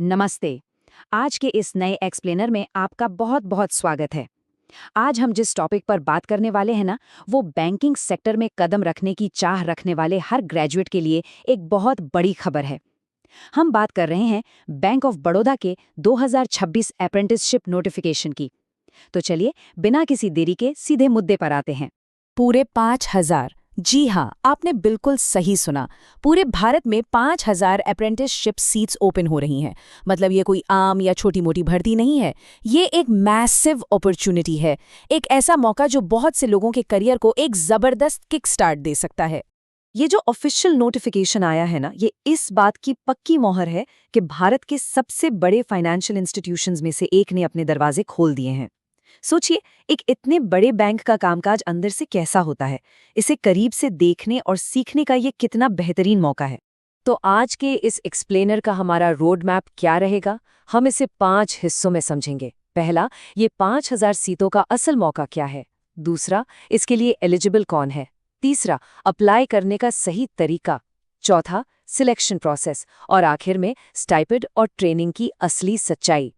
नमस्ते। आज के इस नए एक्सप्लेनर में आपका बहुत बहुत स्वागत है। आज हम जिस टॉपिक पर बात करने वाले हैं ना, वो बैंकिंग सेक्टर में कदम रखने की चाह रखने वाले हर ग्रेजुएट के लिए एक बहुत बड़ी खबर है। हम बात कर रहे हैं बैंक ऑफ बड़ौदा के 2026 अप्रेंटिसशिप नोटिफिकेशन की। तो चलिए, बिना किसी देरी के सीधे मुद्दे पर आते हैं। पूरे 5,000। जी हाँ, आपने बिल्कुल सही सुना। पूरे भारत में 5,000 अप्रेंटिसशिप सीट्स ओपन हो रही हैं। मतलब ये कोई आम या छोटी मोटी भर्ती नहीं है। ये एक मैसिव अपॉर्चुनिटी है, एक ऐसा मौका जो बहुत से लोगों के करियर को एक जबरदस्त किक स्टार्ट दे सकता है। ये जो ऑफिशियल नोटिफिकेशन आया है ना, ये इस बात की पक्की मोहर है कि भारत के सबसे बड़े फाइनेंशियल इंस्टीट्यूशंस में से एक ने अपने दरवाजे खोल दिए हैं। सोचिए, एक इतने बड़े बैंक का कामकाज अंदर से कैसा होता है। इसे करीब से देखने और सीखने का ये कितना बेहतरीन मौका है। तो आज के इस एक्सप्लेनर का हमारा रोड मैप क्या रहेगा? हम इसे 5 हिस्सों में समझेंगे। पहला, ये 5,000 सीटों का असल मौका क्या है। दूसरा, इसके लिए एलिजिबल कौन है। तीसरा, अप्लाई करने का सही तरीका। चौथा, सिलेक्शन प्रोसेस। और आखिर में स्टाइपेंड और ट्रेनिंग की असली सच्चाई।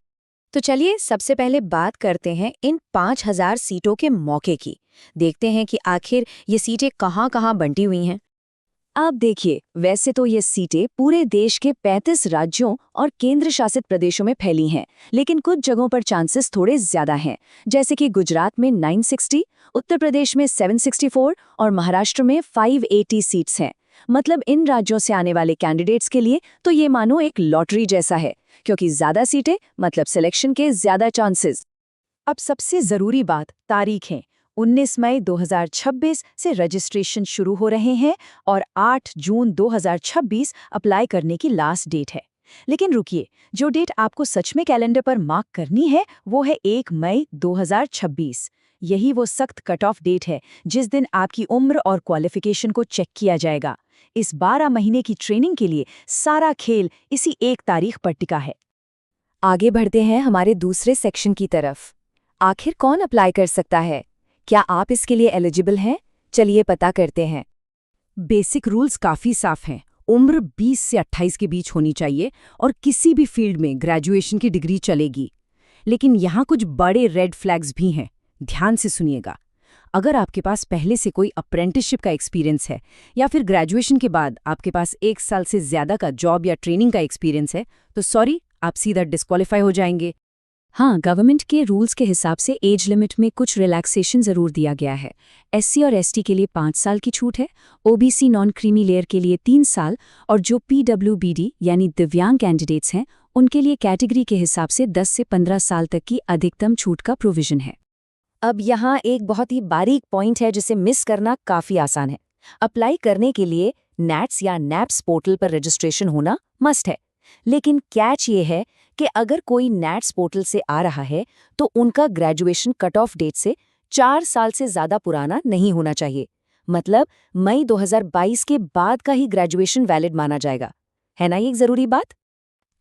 तो चलिए सबसे पहले बात करते हैं इन 5,000 सीटों के मौके की। देखते हैं कि आखिर ये सीटें कहाँ-कहाँ बंटी हुई हैं। अब देखिए, वैसे तो ये सीटें पूरे देश के 35 राज्यों और केंद्र शासित प्रदेशों में फैली हैं, लेकिन कुछ जगहों पर चांसेस थोड़े ज्यादा हैं, जैसे कि गुजरात में 960, उत्तर प्रदेश में 764 और महाराष्ट्र में 580 सीट्स हैं। मतलब इन राज्यों से आने वाले कैंडिडेट्स के लिए तो ये मानो एक लॉटरी जैसा है, क्योंकि ज्यादा सीटें मतलब सिलेक्शन के ज्यादा चांसेस। अब सबसे जरूरी बात तारीख है। 19 मई 2026 से रजिस्ट्रेशन शुरू हो रहे हैं और 8 जून 2026 अप्लाई करने की लास्ट डेट है। लेकिन रुकिए, जो डेट आपको सच में कैलेंडर पर मार्क करनी है वो है 1 मई 2026। यही वो सख्त कट ऑफ डेट है जिस दिन आपकी उम्र और क्वालिफिकेशन को चेक किया जाएगा। इस 12 महीने की ट्रेनिंग के लिए सारा खेल इसी एक तारीख पर टिका है। आगे बढ़ते हैं हमारे दूसरे सेक्शन की तरफ। आखिर कौन अप्लाई कर सकता है? क्या आप इसके लिए एलिजिबल हैं? चलिए पता करते हैं। बेसिक रूल्स काफ़ी साफ हैं। उम्र 20 से 28 के बीच होनी चाहिए और किसी भी फील्ड में ग्रेजुएशन की डिग्री चलेगी। लेकिन यहाँ कुछ बड़े रेड फ्लैग्स भी हैं, ध्यान से सुनिएगा। अगर आपके पास पहले से कोई अप्रेंटिसशिप का एक्सपीरियंस है या फिर ग्रेजुएशन के बाद आपके पास 1 साल से ज़्यादा का जॉब या ट्रेनिंग का एक्सपीरियंस है, तो सॉरी, आप सीधा डिस्क्वालीफाई हो जाएंगे। हाँ, गवर्नमेंट के रूल्स के हिसाब से एज लिमिट में कुछ रिलैक्सेशन ज़रूर दिया गया है। एससी और एसटी के लिए 5 साल की छूट है, ओबीसी नॉन क्रीमी लेयर के लिए 3 साल और जो पीडब्ल्यूबीडी यानी दिव्यांग कैंडिडेट्स हैं उनके लिए कैटेगरी के हिसाब से 10 से 15 साल तक की अधिकतम छूट का प्रोविजन है। अब यहाँ एक बहुत ही बारीक पॉइंट है जिसे मिस करना काफ़ी आसान है। अप्लाई करने के लिए नैट्स या नैप्स पोर्टल पर रजिस्ट्रेशन होना मस्ट है। लेकिन कैच ये है कि अगर कोई नैट्स पोर्टल से आ रहा है तो उनका ग्रेजुएशन कट ऑफ डेट से 4 साल से ज़्यादा पुराना नहीं होना चाहिए। मतलब मई 2022 के बाद का ही ग्रेजुएशन वैलिड माना जाएगा। है ना ये एक ज़रूरी बात?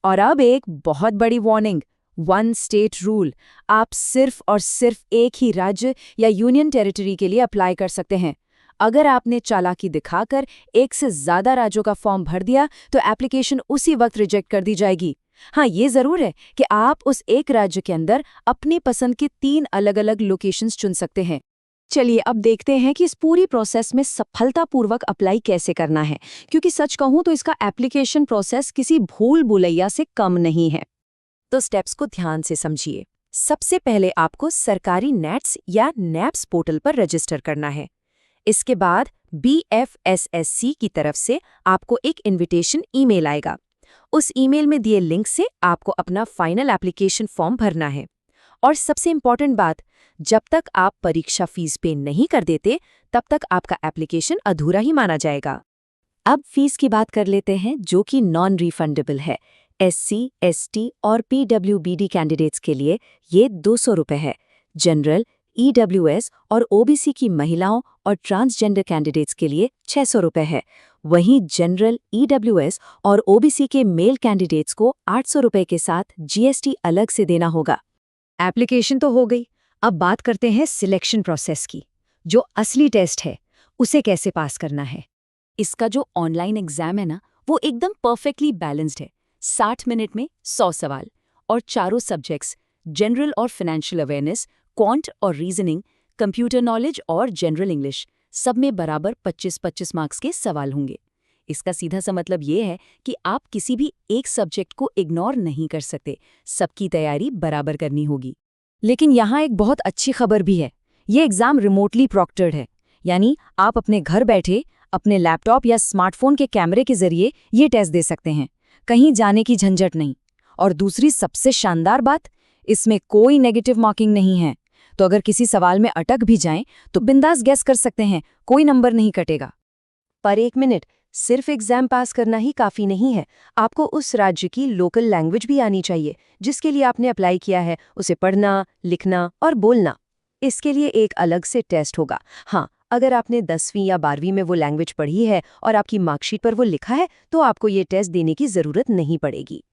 और अब एक बहुत बड़ी वार्निंग, वन स्टेट रूल। आप सिर्फ और सिर्फ एक ही राज्य या यूनियन टेरिटरी के लिए अप्लाई कर सकते हैं। अगर आपने चालाकी दिखाकर एक से ज़्यादा राज्यों का फॉर्म भर दिया तो एप्लीकेशन उसी वक्त रिजेक्ट कर दी जाएगी। हाँ, ये ज़रूर है कि आप उस एक राज्य के अंदर अपनी पसंद की 3 अलग-अलग लोकेशंस चुन सकते हैं। चलिए अब देखते हैं कि इस पूरी प्रोसेस में सफलतापूर्वक अप्लाई कैसे करना है, क्योंकि सच कहूँ तो इसका एप्लीकेशन प्रोसेस किसी भूल भुलैया से कम नहीं है। तो स्टेप्स को ध्यान से समझिए। सबसे पहले आपको सरकारी नैट्स या नैप्स पोर्टल पर रजिस्टर करना है। इसके बाद BFSSC की तरफ से आपको एक इनविटेशन ईमेल आएगा। उस ईमेल में दिए लिंक से आपको अपना फाइनल एप्लीकेशन फॉर्म भरना है। और सबसे इम्पॉर्टेंट बात, जब तक आप परीक्षा फीस पे नहीं कर देते तब तक आपका एप्लीकेशन अधूरा ही माना जाएगा। अब फीस की बात कर लेते हैं, जो कि नॉन रिफंडेबल है। SC, ST और PWBD कैंडिडेट्स के लिए ये 200 रुपये है। जनरल, EWS और OBC की महिलाओं और ट्रांसजेंडर कैंडिडेट्स के लिए 600 रुपये है। वहीं जनरल, EWS और OBC के मेल कैंडिडेट्स को 800 रुपये के साथ GST अलग से देना होगा। एप्लीकेशन तो हो गई, अब बात करते हैं सिलेक्शन प्रोसेस की। जो असली टेस्ट है उसे कैसे पास करना है। इसका जो ऑनलाइन एग्जाम है ना, वो एकदम परफेक्टली बैलेंस्ड है। 60 मिनट में 100 सवाल और चारों सब्जेक्ट्स जनरल और फाइनेंशियल अवेयरनेस, क्वांट और रीजनिंग, कंप्यूटर नॉलेज और जनरल इंग्लिश सब में बराबर 25-25 मार्क्स के सवाल होंगे। इसका सीधा सा मतलब ये है कि आप किसी भी एक सब्जेक्ट को इग्नोर नहीं कर सकते, सबकी तैयारी बराबर करनी होगी। लेकिन यहाँ एक बहुत अच्छी खबर भी है। ये एग्जाम रिमोटली प्रॉक्टर्ड है, यानी आप अपने घर बैठे अपने लैपटॉप या स्मार्टफोन के कैमरे के जरिए ये टेस्ट दे सकते हैं, कहीं जाने की झंझट नहीं। और दूसरी सबसे शानदार बात, इसमें कोई नेगेटिव मार्किंग नहीं है, तो अगर किसी सवाल में अटक भी जाएं तो बिंदास गेस कर सकते हैं, कोई नंबर नहीं कटेगा। पर एक मिनट, सिर्फ एग्जाम पास करना ही काफी नहीं है, आपको उस राज्य की लोकल लैंग्वेज भी आनी चाहिए जिसके लिए आपने अप्लाई किया है, उसे पढ़ना, लिखना और बोलना। इसके लिए एक अलग से टेस्ट होगा। हाँ, अगर आपने 10वीं या 12वीं में वो लैंग्वेज पढ़ी है और आपकी मार्कशीट पर वो लिखा है, तो आपको ये टेस्ट देने की जरूरत नहीं पड़ेगी।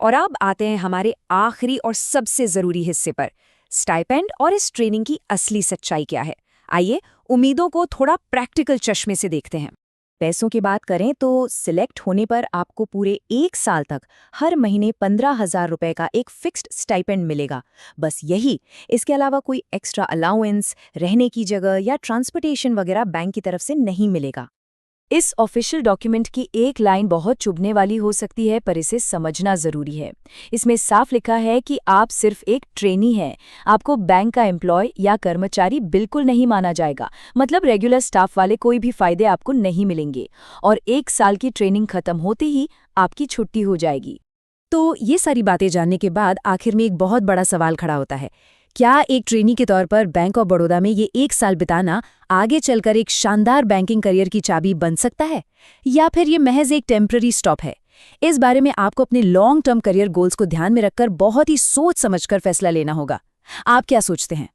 और अब आते हैं हमारे आखिरी और सबसे जरूरी हिस्से पर, स्टाइपेंड और इस ट्रेनिंग की असली सच्चाई क्या है। आइए उम्मीदों को थोड़ा प्रैक्टिकल चश्मे से देखते हैं। पैसों की बात करें तो सिलेक्ट होने पर आपको पूरे 1 साल तक हर महीने 15,000 रुपए का एक फिक्स्ड स्टाइपेंड मिलेगा। बस यही, इसके अलावा कोई एक्स्ट्रा अलाउंस, रहने की जगह या ट्रांसपोर्टेशन वगैरह बैंक की तरफ से नहीं मिलेगा। इस ऑफिशियल डॉक्यूमेंट की एक लाइन बहुत चुभने वाली हो सकती है, पर इसे समझना जरूरी है। इसमें साफ लिखा है कि आप सिर्फ एक ट्रेनी हैं, आपको बैंक का एम्प्लॉय या कर्मचारी बिल्कुल नहीं माना जाएगा। मतलब रेगुलर स्टाफ वाले कोई भी फायदे आपको नहीं मिलेंगे और 1 साल की ट्रेनिंग खत्म होते ही आपकी छुट्टी हो जाएगी। तो ये सारी बातें जानने के बाद आखिर में एक बहुत बड़ा सवाल खड़ा होता है, क्या एक ट्रेनी के तौर पर बैंक ऑफ बड़ौदा में ये 1 साल बिताना आगे चलकर एक शानदार बैंकिंग करियर की चाबी बन सकता है, या फिर ये महज एक टेम्पररी स्टॉप है? इस बारे में आपको अपने लॉन्ग टर्म करियर गोल्स को ध्यान में रखकर बहुत ही सोच समझकर फैसला लेना होगा। आप क्या सोचते हैं?